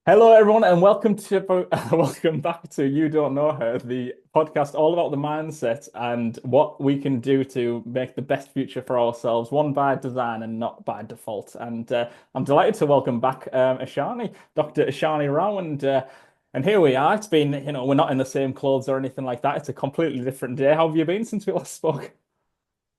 Hello, everyone, and welcome to welcome back to You Don't Know Her, the podcast all about the mindset and what we can do to make the best future for ourselves, one by design and not by default. And I'm delighted to welcome back Ishani, Dr. Ishani Rao, and here we are. It's been, we're not in the same clothes or anything like that. It's a completely different day. How have you been since we last spoke?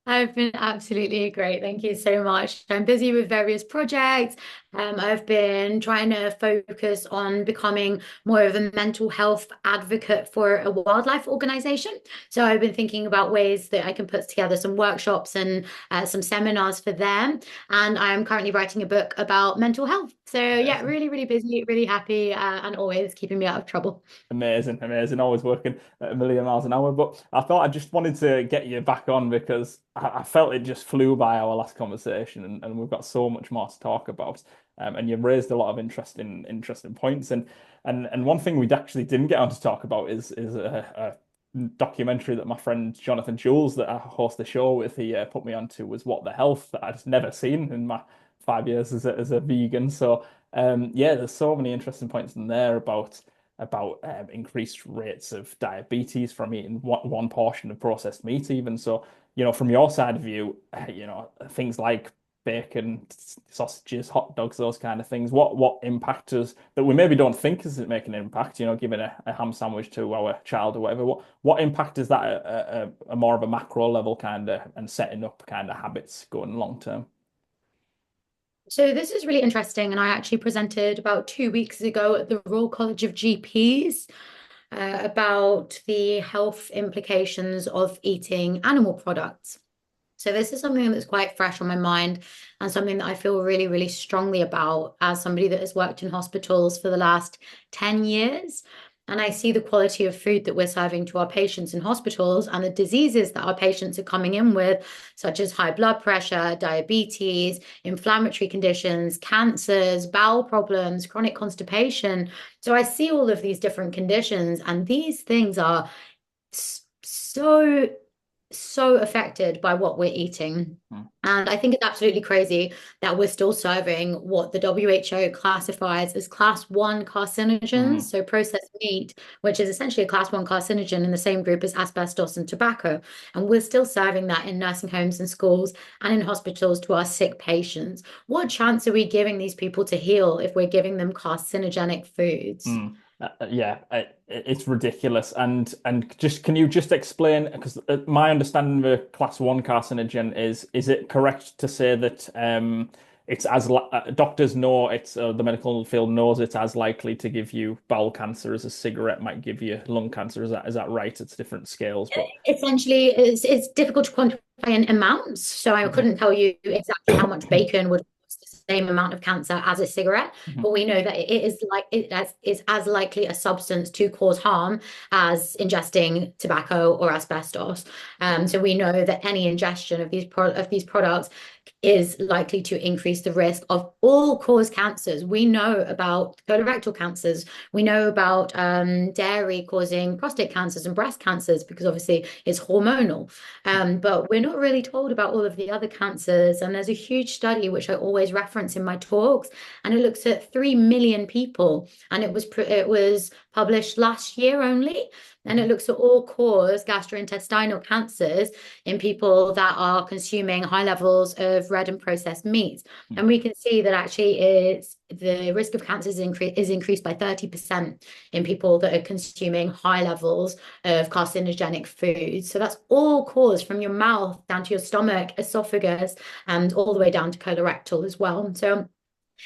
I've been absolutely great. Thank you so much. I'm busy with various projects. I've been trying to focus on becoming more of a mental health advocate for a wildlife organization. So I've been thinking about ways that I can put together some workshops and some seminars for them. And I'm currently writing a book about mental health. So yeah, Amazing. really, really busy, really happy, and always keeping me out of trouble. Amazing, amazing. Always working at a million miles an hour. But I thought I just wanted to get you back on because I felt it just flew by our last conversation, and we've got so much more to talk about. And you've raised a lot of interesting points. And one thing we actually didn't get on to talk about is a documentary that my friend Jonathan Jules, that I host the show with, he put me onto, was What the Health, that I'd never seen in my 5 years as a vegan. So yeah, there's so many interesting points in there about increased rates of diabetes from eating one portion of processed meat, even. So, from your side of view, things like bacon, sausages, hot dogs, those kind of things. What impact does that we maybe don't think is it making an impact? Giving a ham sandwich to our child or whatever. What impact is that a more of a macro level kind of and setting up kind of habits going long term? So this is really interesting, and I actually presented about 2 weeks ago at the Royal College of GPs about the health implications of eating animal products. So this is something that's quite fresh on my mind and something that I feel really, really strongly about as somebody that has worked in hospitals for the last 10 years. And I see the quality of food that we're serving to our patients in hospitals and the diseases that our patients are coming in with, such as high blood pressure, diabetes, inflammatory conditions, cancers, bowel problems, chronic constipation. So I see all of these different conditions, and these things are so affected by what we're eating. Hmm. And I think it's absolutely crazy that we're still serving what the WHO classifies as class one carcinogens, Hmm. so processed meat, which is essentially a class one carcinogen in the same group as asbestos and tobacco. And we're still serving that in nursing homes and schools and in hospitals to our sick patients. What chance are we giving these people to heal if we're giving them carcinogenic foods? Mm. Yeah, it's ridiculous. And just can you just explain? Because my understanding of a class one carcinogen is it correct to say that it's doctors know it's the medical field knows it's as likely to give you bowel cancer as a cigarette might give you lung cancer? Is that right? It's different scales, but Essentially, it's difficult to quantify in amounts. So I Mhm. couldn't tell you exactly how much bacon would cause the same amount of cancer as a cigarette, Mhm. but we know that is as likely a substance to cause harm as ingesting tobacco or asbestos. So we know that any ingestion of these products is likely to increase the risk of all cause cancers. We know about colorectal cancers. We know about dairy causing prostate cancers and breast cancers because obviously it's hormonal. But we're not really told about all of the other cancers. And there's a huge study which I always reference in my talks, and it looks at 3 million people, and it was published last year only. And Mhm. it looks at all cause gastrointestinal cancers in people that are consuming high levels of red and processed meats. And we can see that actually the risk of cancer is increased by 30% in people that are consuming high levels of carcinogenic foods. So that's all caused from your mouth down to your stomach, esophagus, and all the way down to colorectal as well. So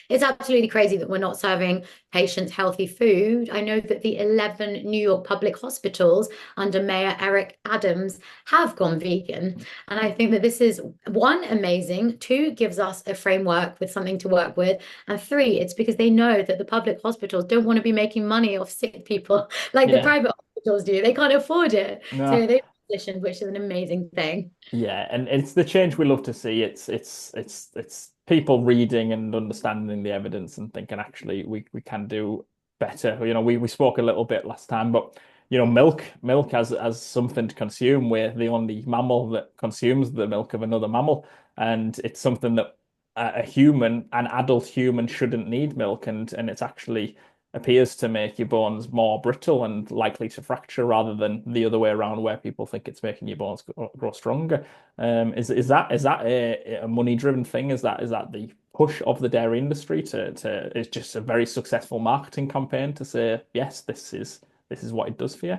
it's absolutely crazy that we're not serving patients healthy food. I know that the 11 New York public hospitals under Mayor Eric Adams have gone vegan. And I think that this is one, amazing, two, gives us a framework with something to work with, and three, it's because they know that the public hospitals don't want to be making money off sick people like the Yeah. private hospitals do. They can't afford it. So No. they've positioned, which is an amazing thing. Yeah, and it's the change we love to see. It's people reading and understanding the evidence and thinking actually we can do better. We spoke a little bit last time, but milk as something to consume. We're the only mammal that consumes the milk of another mammal, and it's something that an adult human shouldn't need milk, and it's actually appears to make your bones more brittle and likely to fracture rather than the other way around where people think it's making your bones grow stronger. Is that a money-driven thing? Is that the push of the dairy industry to it's just a very successful marketing campaign to say, yes, this is what it does for you?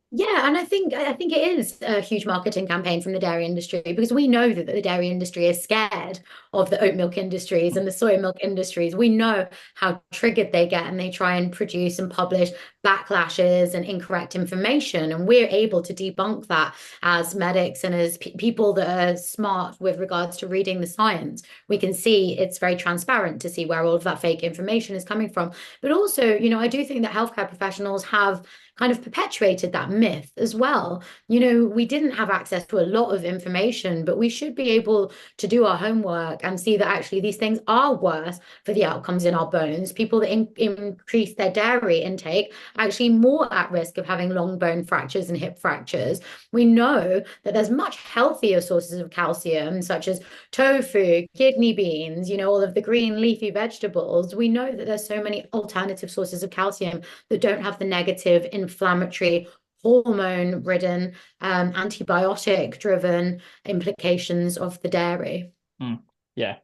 Yeah, and I think it is a huge marketing campaign from the dairy industry because we know that the dairy industry is scared of the oat milk industries and the soy milk industries. We know how triggered they get and they try and produce and publish backlashes and incorrect information. And we're able to debunk that as medics and as people that are smart with regards to reading the science. We can see it's very transparent to see where all of that fake information is coming from. But also, I do think that healthcare professionals have kind of perpetuated that myth as well. We didn't have access to a lot of information, but we should be able to do our homework and see that actually these things are worse for the outcomes in our bones. People that increase their dairy intake are actually more at risk of having long bone fractures and hip fractures. We know that there's much healthier sources of calcium, such as tofu, kidney beans, all of the green leafy vegetables. We know that there's so many alternative sources of calcium that don't have the negative inflammatory, hormone-ridden, antibiotic-driven implications of the dairy. Mm. Yeah.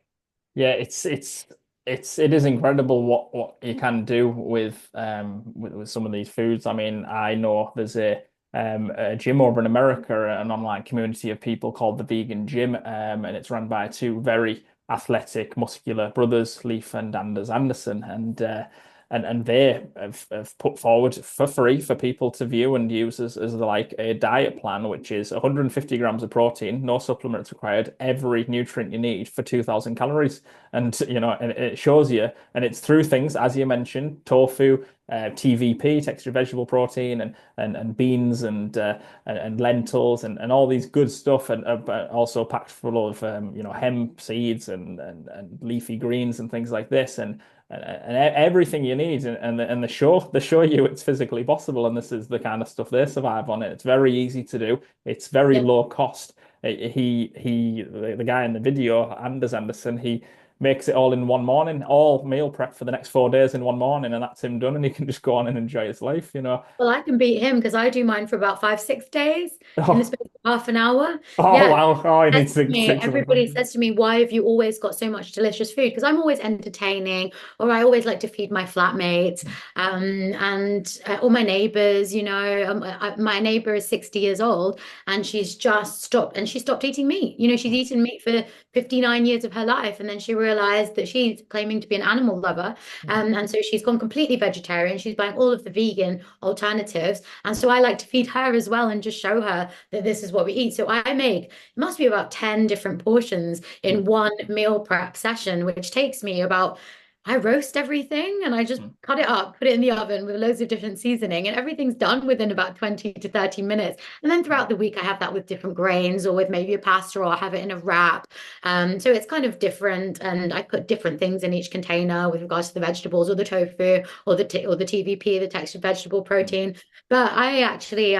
Yeah, it is incredible what you can do with some of these foods. I mean, I know there's a gym over in America, an online community of people called the Vegan Gym, and it's run by two very athletic, muscular brothers, Leif and Anders Anderson, and they have put forward for free for people to view and use as like a diet plan, which is 150 grams of protein, no supplements required, every nutrient you need for 2,000 calories. And it shows you, and it's through things, as you mentioned, tofu, TVP, textured vegetable protein, and beans and lentils and all these good stuff, and but also packed full of hemp seeds and leafy greens and things like this, and everything you need, and they show you it's physically possible, and this is the kind of stuff they survive on. It's very easy to do. It's very Yeah. low cost. The guy in the video, Anders Anderson, he makes it all in one morning, all meal prep for the next 4 days in one morning, and that's him done, and he can just go on and enjoy his life. Well, I can beat him because I do mine for about 5, 6 days in the Oh, space of half an hour. oh Yeah, wow. Oh, he says needs to to me, take some everybody advantage. says to me, why have you always got so much delicious food? Because I'm always entertaining, or I always like to feed my flatmates, and all my neighbors. My neighbor is 60 years old, and she's just stopped, and she stopped eating meat. She's eaten meat for 59 years of her life, and then she realized that she's claiming to be an animal lover, and so she's gone completely vegetarian. She's buying all of the vegan alternatives, and so I like to feed her as well and just show her that this is what we eat. So I make, it must be about 10 different portions in one meal prep session, which takes me about, I roast everything and I just cut it up, put it in the oven with loads of different seasoning, and everything's done within about 20 to 30 minutes. And then throughout the week, I have that with different grains or with maybe a pasta, or I have it in a wrap. So it's kind of different, and I put different things in each container with regards to the vegetables or the tofu or the TVP, the textured vegetable protein. But I actually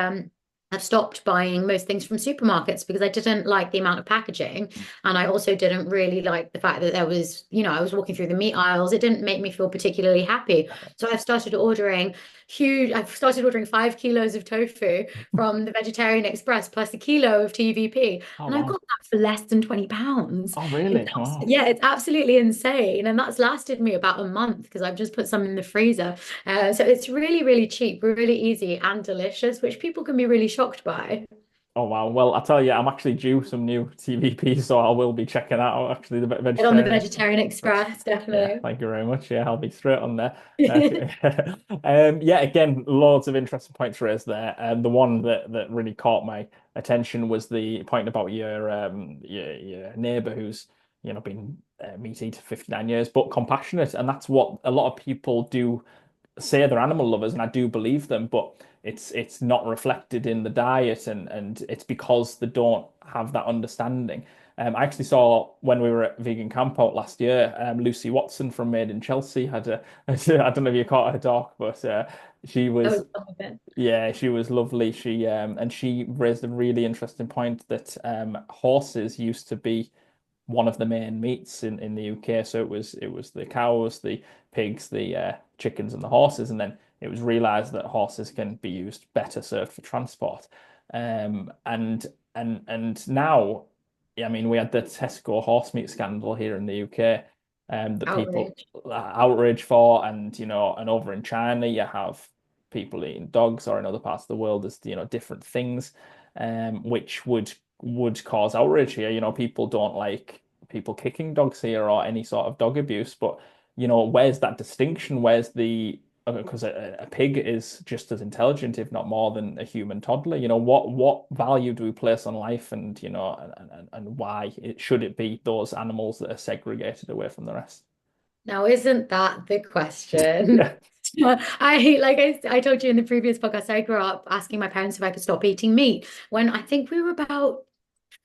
have stopped buying most things from supermarkets because I didn't like the amount of packaging. And I also didn't really like the fact that there was, I was walking through the meat aisles. It didn't make me feel particularly happy. So I've started ordering 5 kilos of tofu from the Vegetarian Express plus a kilo of TVP. Oh And I wow. got that for less than £20. Oh really? Wow. Yeah, it's absolutely insane. And that's lasted me about a month because I've just put some in the freezer. So it's really, really cheap, really easy and delicious, which people can be really shocked by. Oh wow. Well, I tell you, I'm actually due some new TVP, so I will be checking that out. Actually, the Get on the vegetarian Vegetarian express. Express, Yeah, definitely. thank you very much. Yeah, I'll be straight on there. Yeah, again, loads of interesting points raised there. The one that really caught my attention was the point about your neighbor who's been meat eater for 59 years, but compassionate, and that's what a lot of people do say they're animal lovers, and I do believe them, but it's not reflected in the diet, and it's because they don't have that understanding. I actually saw when we were at Vegan Camp Out last year, Lucy Watson from Made in Chelsea had I don't know if you caught her talk, but she That was was some of it. yeah, she was lovely. She raised a really interesting point that horses used to be one of the main meats in the UK. So it was the cows, the pigs, the chickens, and the horses, and then it was realized that horses can be used better served for transport. And now, I mean, we had the Tesco horse meat scandal here in the UK, that people Outrage. outrage for, and and over in China you have people eating dogs, or in other parts of the world there's different things, which would cause outrage here. People don't like people kicking dogs here or any sort of dog abuse, but where's that distinction? Where's the because a pig is just as intelligent, if not more, than a human toddler. What value do we place on life, and and why should it be those animals that are segregated away from the rest? Now, isn't that the question? Yeah. I told you in the previous podcast, I grew up asking my parents if I could stop eating meat when I think we were about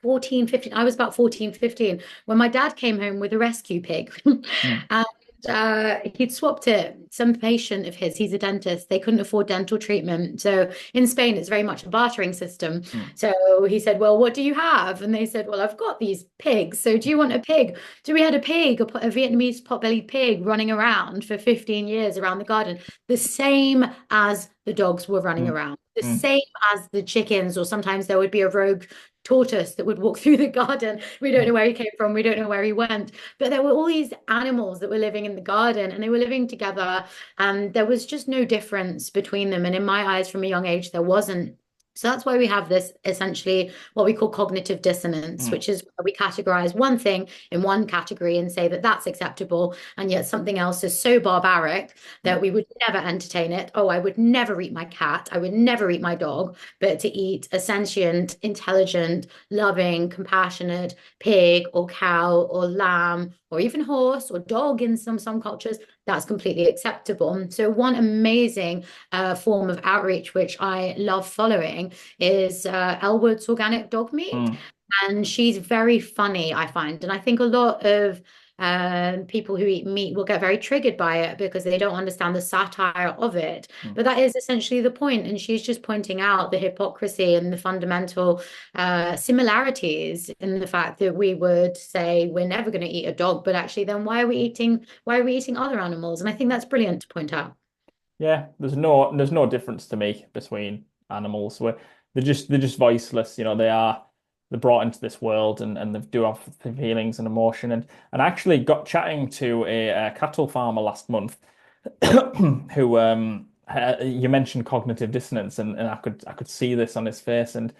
14, 15. I was about 14, 15 when my dad came home with a rescue pig. Mm, And he'd swapped it. Some patient of his, he's a dentist, they couldn't afford dental treatment. So in Spain, it's very much a bartering system. mm, So he said, well, what do you have? And they said, well, I've got these pigs. So do you want a pig? So we had a pig, a Vietnamese pot-bellied pig running around for 15 years around the garden, the same as the dogs were running mm, around, the mm, same as the chickens, or sometimes there would be a rogue tortoise that would walk through the garden. We don't mm, know where he came from. We don't know where he went. But there were all these animals that were living in the garden and they were living together. And there was just no difference between them. And in my eyes, from a young age, there wasn't. So that's why we have this essentially what we call cognitive dissonance, mm, which is where we categorize one thing in one category and say that that's acceptable. And yet something else is so barbaric mm, that we would never entertain it. Oh, I would never eat my cat. I would never eat my dog. But to eat a sentient, intelligent, loving, compassionate pig or cow or lamb or even horse or dog in some cultures, that's completely acceptable. So one amazing form of outreach, which I love following, is Elwood's Organic Dog Meat. mm, And she's very funny, I find. And I think a lot of people who eat meat will get very triggered by it because they don't understand the satire of it. mm. But that is essentially the point. And she's just pointing out the hypocrisy and the fundamental similarities in the fact that we would say we're never going to eat a dog, but actually then why are we eating other animals? And I think that's brilliant to point out. Yeah, there's no difference to me between animals. Where they're just voiceless. They're brought into this world, and they do have feelings and emotion. And I actually got chatting to a cattle farmer last month who you mentioned cognitive dissonance, and I could see this on his face, and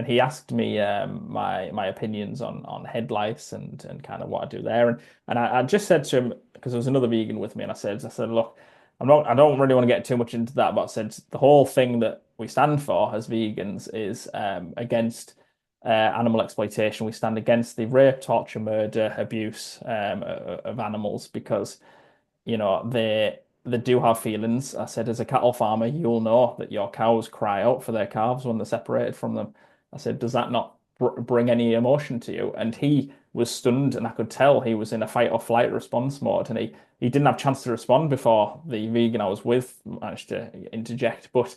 he asked me my opinions on head lice, and kind of what I do there. And I just said to him, because there was another vegan with me, and I said, look, I don't really want to get too much into that, but I said the whole thing that we stand for as vegans is against animal exploitation. We stand against the rape, torture, murder, abuse of animals, because they do have feelings. I said, as a cattle farmer, you'll know that your cows cry out for their calves when they're separated from them. I said, does that not bring any emotion to you? And he was stunned, and I could tell he was in a fight or flight response mode, and he didn't have a chance to respond before the vegan I was with managed to interject. But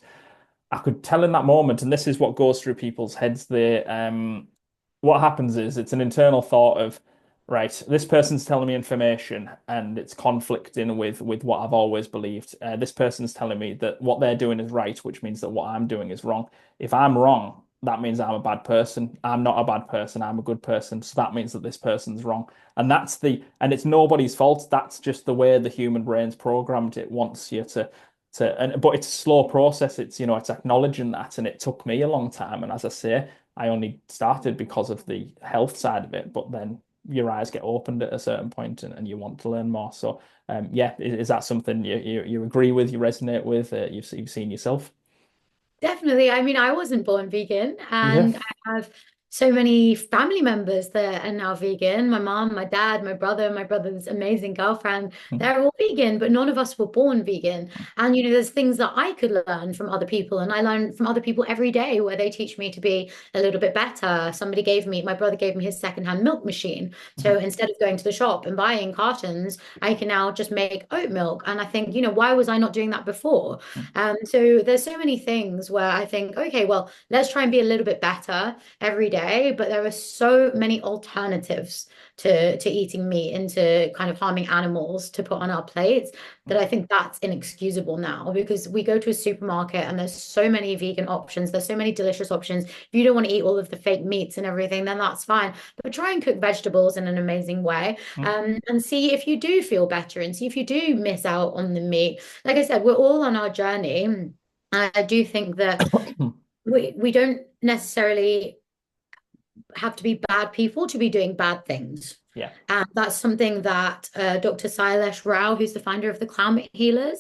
I could tell in that moment, and this is what goes through people's heads. What happens is it's an internal thought of, right, this person's telling me information and it's conflicting with what I've always believed. This person's telling me that what they're doing is right, which means that what I'm doing is wrong. If I'm wrong, that means I'm a bad person. I'm not a bad person. I'm a good person. So that means that this person's wrong. And it's nobody's fault. That's just the way the human brain's programmed. It wants you but it's a slow process. It's acknowledging that. And it took me a long time. And as I say, I only started because of the health side of it, but then your eyes get opened at a certain point, and you want to learn more. So, yeah, is that something you agree with, you resonate with, you've seen yourself? Definitely. I mean, I wasn't born vegan, Yeah. and I have so many family members that are now vegan. My mom, my dad, my brother's amazing girlfriend. They're all vegan, but none of us were born vegan. And, there's things that I could learn from other people, and I learn from other people every day where they teach me to be a little bit better. My brother gave me his secondhand milk machine. So instead of going to the shop and buying cartons, I can now just make oat milk. And I think, why was I not doing that before? So there's so many things where I think, okay, well, let's try and be a little bit better every day. day, but there are so many alternatives to eating meat and to kind of harming animals to put on our plates that I think that's inexcusable now, because we go to a supermarket and there's so many vegan options, there's so many delicious options. If you don't want to eat all of the fake meats and everything, then that's fine. But try and cook vegetables in an amazing way, and see if you do feel better and see if you do miss out on the meat. Like I said, we're all on our journey. And I do think that we don't necessarily have to be bad people to be doing bad things. Yeah. And that's something that Dr. Sailesh Rao, who's the founder of the Climate Healers.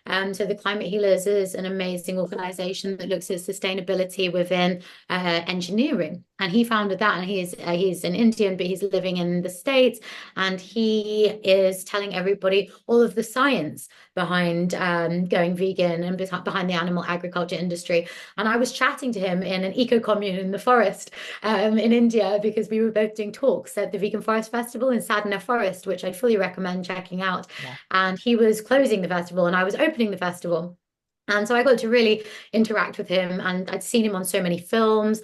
So the Climate Healers is an amazing organization that looks at sustainability within engineering. And he founded that, and he's an Indian, but he's living in the States, and he is telling everybody all of the science behind going vegan and behind the animal agriculture industry. And I was chatting to him in an eco commune in the forest in India, because we were both doing talks at the Vegan Forest Festival in Sadhana Forest, which I'd fully recommend checking out. Wow. And he was closing the festival, and I was opening the festival. And so I got to really interact with him, and I'd seen him on so many films.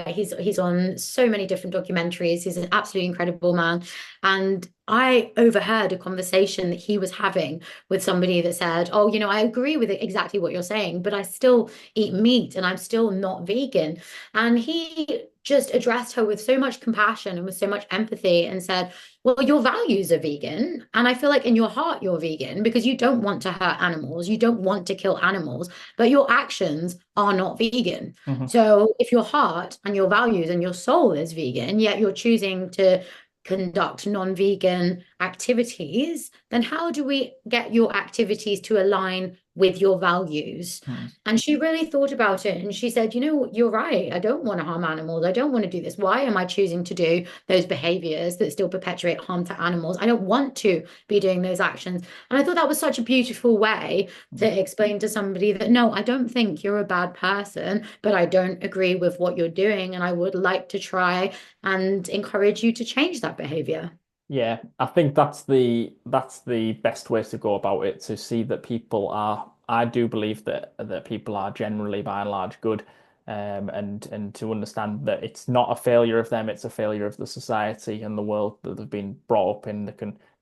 He's on so many different documentaries. He's an absolutely incredible man. And I overheard a conversation that he was having with somebody that said, "Oh, I agree with exactly what you're saying, but I still eat meat and I'm still not vegan." And he just addressed her with so much compassion and with so much empathy and said, "Well, your values are vegan. And I feel like in your heart, you're vegan because you don't want to hurt animals. You don't want to kill animals, but your actions are not vegan." So if your heart and your values and your soul is vegan, yet you're choosing to conduct non-vegan activities, then how do we get your activities to align with your values? And she really thought about it, and she said, "You're right. I don't want to harm animals. I don't want to do this. Why am I choosing to do those behaviors that still perpetuate harm to animals? I don't want to be doing those actions." And I thought that was such a beautiful way to explain to somebody that, no, I don't think you're a bad person, but I don't agree with what you're doing, and I would like to try and encourage you to change that behavior. Yeah, I think that's the best way to go about it, to see that people are, I do believe that people are generally by and large good, and to understand that it's not a failure of them, it's a failure of the society and the world that they've been brought up in.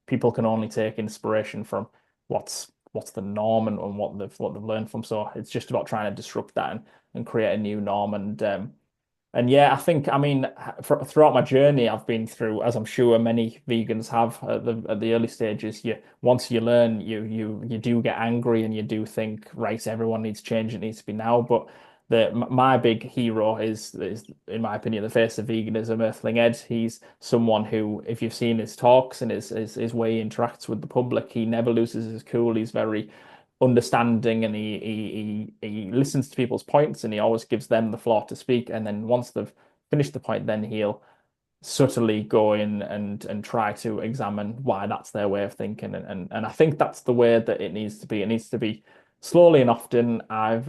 People can only take inspiration from what's the norm, and what they've learned from. So it's just about trying to disrupt that, and create a new norm. And yeah, I think, I mean, throughout my journey, I've been through, as I'm sure many vegans have at the early stages. Once you learn, you do get angry, and you do think, right, everyone needs change. It needs to be now. But my big hero is, in my opinion, the face of veganism, Earthling Ed. He's someone who, if you've seen his talks and his way he interacts with the public, he never loses his cool. He's very understanding, and he listens to people's points, and he always gives them the floor to speak. And then once they've finished the point, then he'll subtly go in and try to examine why that's their way of thinking. And I think that's the way that it needs to be. It needs to be slowly and often. I've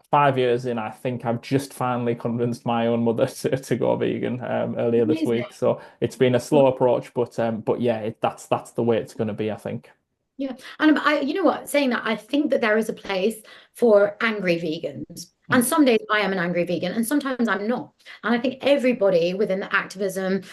5 years in, I think I've just finally convinced my own mother to go vegan earlier this Amazing. week. So it's been a slow approach, but yeah, that's the way it's going to be, I think. Yeah. And you know what, saying that, I think that there is a place for angry vegans. And some days I am an angry vegan, and sometimes I'm not. And I think everybody within the activism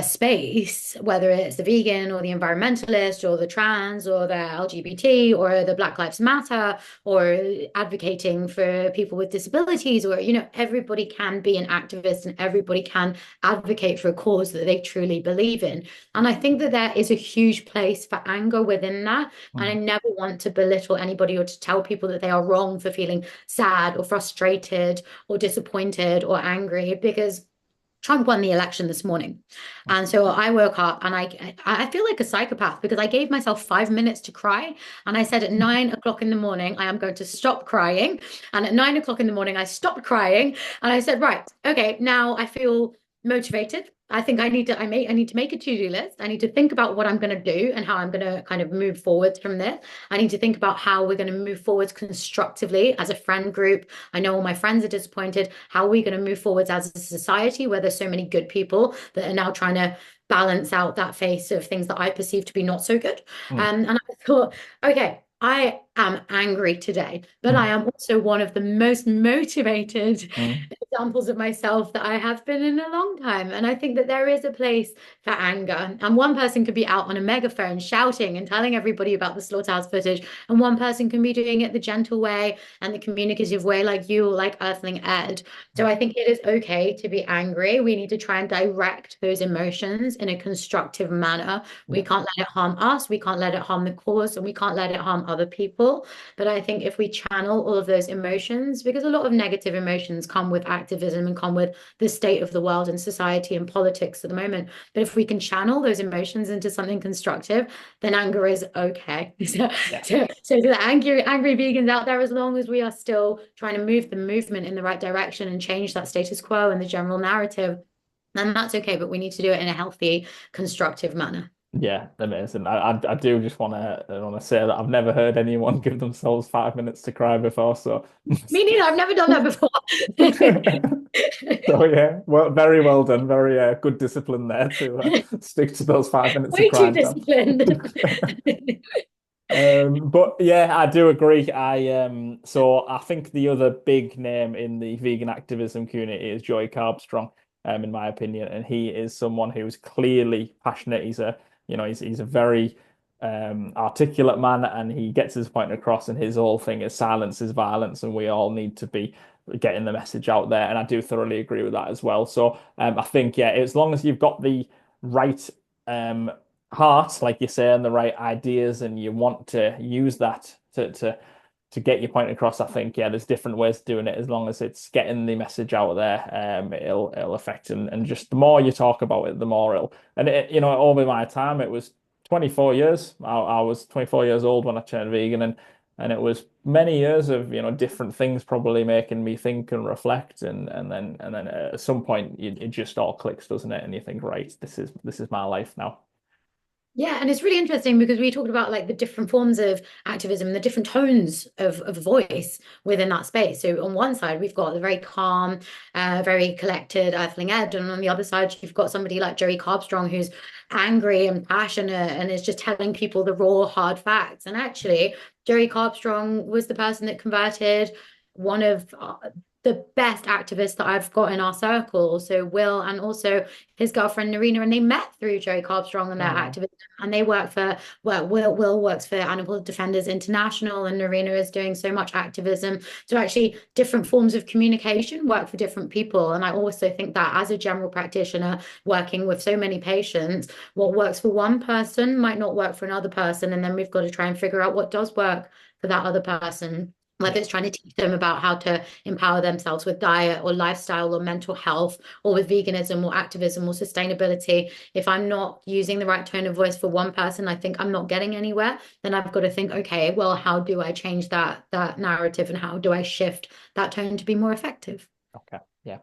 space, whether it's the vegan or the environmentalist or the trans or the LGBT or the Black Lives Matter or advocating for people with disabilities, or, everybody can be an activist and everybody can advocate for a cause that they truly believe in. And I think that there is a huge place for anger within that. And I never want to belittle anybody or to tell people that they are wrong for feeling sad or frustrated or disappointed or angry, because Trump won the election this morning. And so I woke up and I feel like a psychopath, because I gave myself 5 minutes to cry. And I said at 9 o'clock in the morning, I am going to stop crying. And at 9 o'clock in the morning, I stopped crying. And I said, right, okay, now I feel motivated. I think I need to make a to-do list. I need to think about what I'm going to do and how I'm going to kind of move forwards from this. I need to think about how we're going to move forwards constructively as a friend group. I know all my friends are disappointed. How are we going to move forwards as a society where there's so many good people that are now trying to balance out that face of things that I perceive to be not so good? And I thought, okay, I am angry today, but I am also one of the most motivated examples of myself that I have been in a long time. And I think that there is a place for anger. And one person could be out on a megaphone shouting and telling everybody about the slaughterhouse footage. And one person can be doing it the gentle way and the communicative way, like you, like Earthling Ed. So I think it is okay to be angry. We need to try and direct those emotions in a constructive manner. We Yeah. can't let it harm us, we can't let it harm the cause, and we can't let it harm other people. But I think if we channel all of those emotions, because a lot of negative emotions come with activism and come with the state of the world and society and politics at the moment. But if we can channel those emotions into something constructive, then anger is okay. Yeah. So the angry vegans out there, as long as we are still trying to move the movement in the right direction and change that status quo and the general narrative, then that's okay. But we need to do it in a healthy, constructive manner. Yeah, amazing. I do just want to say that I've never heard anyone give themselves 5 minutes to cry before. So Me neither. I've never done that before. so yeah, well, very well done. Very good discipline there to stick to those 5 minutes of Way too crying time. disciplined. But yeah, I do agree. So I think the other big name in the vegan activism community is Joy Carbstrong, in my opinion, and he is someone who's clearly passionate. He's a very articulate man, and he gets his point across. And his whole thing is silence is violence, and we all need to be getting the message out there. And I do thoroughly agree with that as well. So I think yeah, as long as you've got the right heart, like you say, and the right ideas, and you want to use that to get your point across, I think yeah, there's different ways of doing it. As long as it's getting the message out there, it'll affect, and just the more you talk about it, the more it'll. And over my time, it was 24 years. I was 24 years old when I turned vegan, and it was many years of different things probably making me think and reflect, and then at some point it just all clicks, doesn't it? And you think, right, this is my life now. Yeah, and it's really interesting because we talked about like the different forms of activism, the different tones of voice within that space. So on one side, we've got the very calm, very collected Earthling Ed, and on the other side, you've got somebody like Joey Carbstrong who's angry and passionate and is just telling people the raw, hard facts. And actually, Joey Carbstrong was the person that converted one of the best activists that I've got in our circle. So Will and also his girlfriend Narina, and they met through Joey Carbstrong and their Oh, activism. And they work for Will works for Animal Defenders International, and Narina is doing so much activism. So actually, different forms of communication work for different people. And I also think that as a general practitioner working with so many patients, what works for one person might not work for another person, and then we've got to try and figure out what does work for that other person, whether yeah. it's trying to teach them about how to empower themselves with diet or lifestyle or mental health or with veganism or activism or sustainability. If I'm not using the right tone of voice for one person, I think I'm not getting anywhere. Then I've got to think, okay, well, how do I change that narrative and how do I shift that tone to be more effective? Okay. Yeah.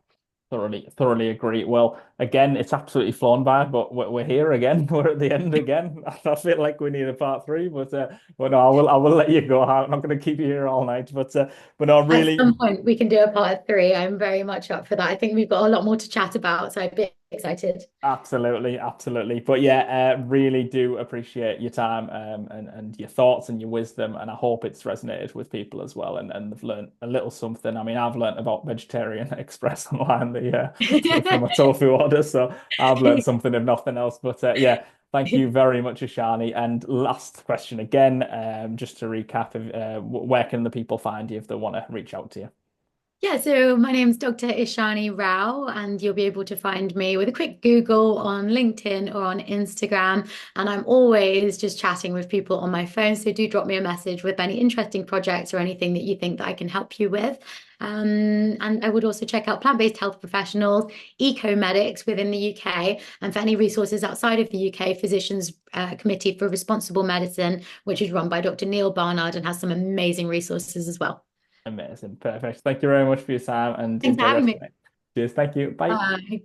Thoroughly agree. Well, again, it's absolutely flown by, but we're here again. We're at the end again. I feel like we need a part three, but no, I will let you go. I'm not going to keep you here all night, but no, At really, some point, we can do a part three. I'm very much up for that. I think we've got a lot more to chat about, so I'd be excited. absolutely. But yeah, really do appreciate your time, and your thoughts and your wisdom, and I hope it's resonated with people as well, and they've learned a little something. I mean, I've learned about Vegetarian Express online, from a tofu order, so I've learned something if nothing else. But yeah, thank you very much, Ishani. And last question again, just to recap, where can the people find you if they want to reach out to you? Yeah, so my name's Dr. Ishani Rao, and you'll be able to find me with a quick Google on LinkedIn or on Instagram. And I'm always just chatting with people on my phone. So do drop me a message with any interesting projects or anything that you think that I can help you with. And I would also check out plant-based health professionals, eco medics within the UK, and for any resources outside of the UK, Physicians Committee for Responsible Medicine, which is run by Dr. Neil Barnard and has some amazing resources as well. Amazing, perfect. Thank you very much for your time, and Thanks for enjoy the having rest of me. the night. Cheers. Thank you. Bye. Bye.